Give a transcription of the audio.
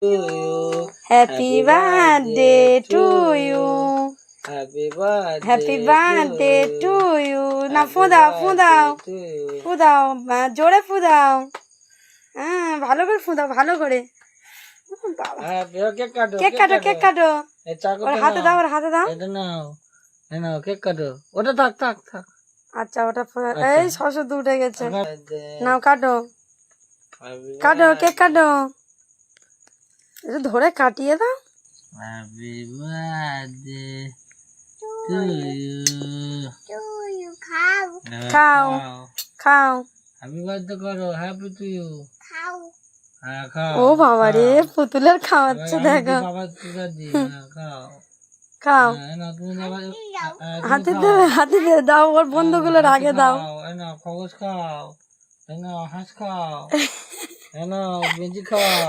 to you. Happy birthday to you. Happy birthday. Happy birthday to you. না ফু দাও ফু দাও ফু দাও জোরে ফু দাও। হ্যাঁ ভালো করে ফু দাও ভালো করে। বাবা কেক কাটো কেক কাটো কেক কাটো। এই চাকু ওর হাতে দাও ওর হাতে দাও। এটা নাও নাও কেক কাটো ওটা থাক থাক থাক। আচ্ছা ওটা এই শশা উঠে গেছে। নাও কাটো কাটো কেক কাটো। এটা ধরে কাটিয়ে দাও। হ্যাপি বার্থডে টু ইউ খাও খাও। হ্যাপি বার্থডে করো হ্যাপি টু ইউ হ্যাঁ খাও। ও বাবা রে পুতুলের খাওয়াচ্ছে দেখো। বাবা তুই দি খাও খাও না তুমি হাতে দেবে হাতে দিয়ে দাও ওর বন্ধুগুলোর আগে দাও। না খবস খাও না হাঁস খাও না বেঞ্জি খাও।